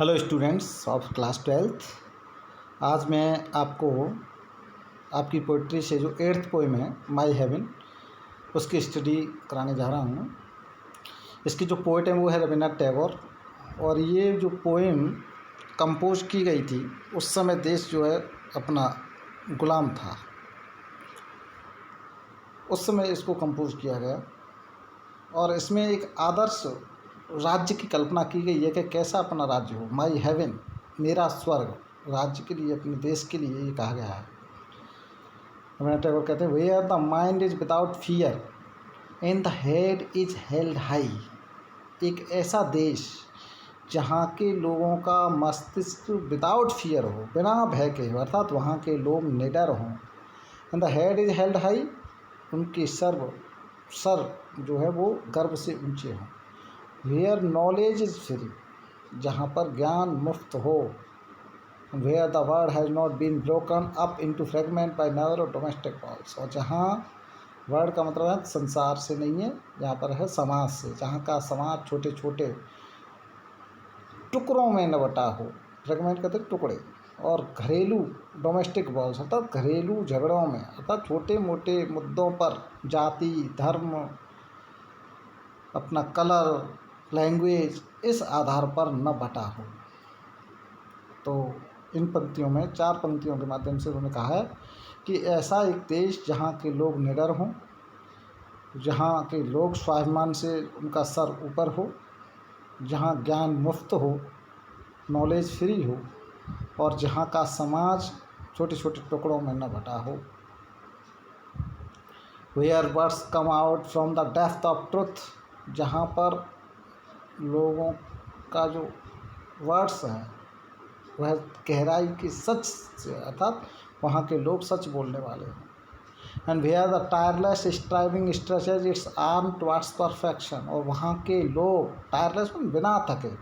Hello students of class 12th। आज मैं आपको आपकी पोइट्री से जो 8th पोएम है माई हेवन उसकी स्टडी कराने जा रहा हूँ। इसकी जो पोइट है वो है रविन्द्रनाथ टैगोर, और ये जो पोएम कंपोज की गई थी उस समय देश जो है अपना गुलाम था, उस समय इसको कंपोज किया गया। और इसमें एक आदर्श राज्य की कल्पना की गई है कि कैसा अपना राज्य हो। माई हेवन, मेरा स्वर्ग, राज्य के लिए, अपने देश के लिए ये कहा गया है। रविन्द्रनाथ टैगोर कहते हैं where the mind is without fear and the head is held high. एक ऐसा देश जहाँ के लोगों का मस्तिष्क विदाउट फियर हो, बिना भय के, अर्थात वहाँ के लोग निडर हों। And the head is held high, उनके सर जो है वो गर्व से ऊंचे हों। वेयर नॉलेज इज़ फ्री, जहाँ पर ज्ञान मुफ्त हो। Where the world has not been broken up into fragment by narrow domestic walls, और जहाँ वर्ड का मतलब है संसार से नहीं है, यहाँ पर है समाज से, जहाँ का समाज छोटे छोटे टुकड़ों में न बटा हो। फ्रेगमेंट कहते हैं टुकड़े। और घरेलू डोमेस्टिक वॉल्स अर्थात घरेलू झगड़ों में, अर्थात छोटे मोटे मुद्दों पर, जाति, धर्म, अपना कलर, लैंग्वेज, इस आधार पर न बटा हो। तो इन पंक्तियों में, 4 पंक्तियों के माध्यम से उन्होंने कहा है कि ऐसा एक देश जहाँ के लोग निडर हों, जहाँ के लोग स्वाभिमान से उनका सर ऊपर हो, जहाँ ज्ञान मुफ्त हो, नॉलेज फ्री हो, और जहाँ का समाज छोटे छोटे टुकड़ों में न बटा हो। Where words come out from the depth of truth, जहाँ पर लोगों का जो वर्ड्स हैं वह गहराई की सच से, अर्थात वहाँ के लोग सच बोलने वाले हैं। And where the tireless striving stretches its arm towards perfection, और वहाँ के लोग टायरलेस में बिना थके,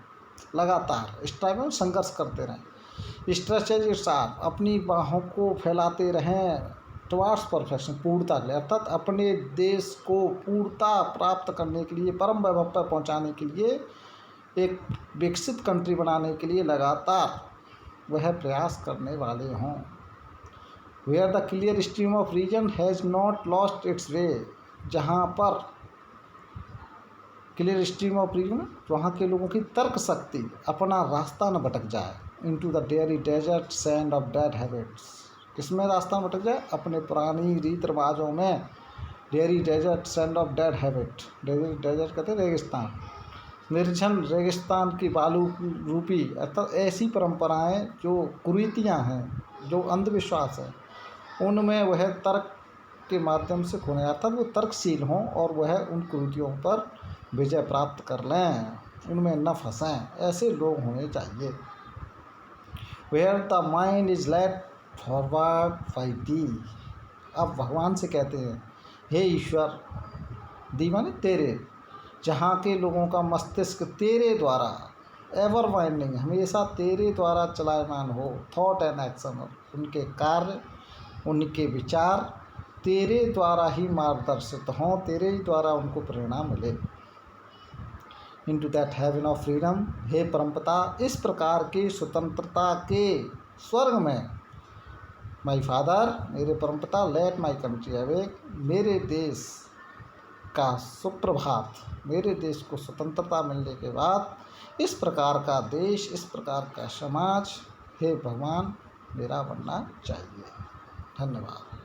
लगातार स्ट्राइविंग संघर्ष करते रहें। स्ट्रेचेज इट्स आर्म, अपनी बाहों को फैलाते रहें टुवर्ड्स परफेक्शन, पूर्णता के लिए, अर्थात अपने देश को पूर्णता प्राप्त करने के लिए, परम वैभव पर पहुँचाने के लिए, एक विकसित कंट्री बनाने के लिए लगातार वह प्रयास करने वाले हों। Where the clear stream of reason has not lost its way, जहाँ पर क्लियर स्ट्रीम ऑफ रीजन, वहाँ के लोगों की तर्क शक्ति अपना रास्ता न भटक जाए। Into the dreary desert sand of dead habits, किसमें रास्ता भटक जाए? अपने पुरानी रीत रिवाजों में। Dreary desert sand of dead habit, dreary desert कहते हैं रेगिस्तान, निर्जन रेगिस्तान की बालू रूपी, अर्थात ऐसी परंपराएं जो कुरीतियां हैं, जो अंधविश्वास है, उनमें वह तर्क के माध्यम से खोने, अर्थात वो तर्कशील हों और वह उन कुरीतियों पर विजय प्राप्त कर लें, उनमें न फंसें, ऐसे लोग होने चाहिए। Where the mind is led forward by thee, अब भगवान से कहते हैं हे ईश्वर, दी माने तेरे, जहाँ के लोगों का मस्तिष्क तेरे द्वारा, एवर वाइंडिंग, हमेशा तेरे द्वारा चलायमान हो। थॉट एंड एक्शन, उनके कार्य, उनके विचार तेरे द्वारा ही मार्गदर्शित हों, तेरे ही द्वारा उनको प्रेरणा मिले। Into that heaven of freedom, हे परमपिता, इस प्रकार के स्वतंत्रता के स्वर्ग में, माई फादर, मेरे परमपिता, लेट माई कंट्री अवेक, मेरे देश का सुप्रभात, मेरे देश को स्वतंत्रता मिलने के बाद इस प्रकार का देश, इस प्रकार का समाज, हे भगवान, मेरा बनना चाहिए। धन्यवाद।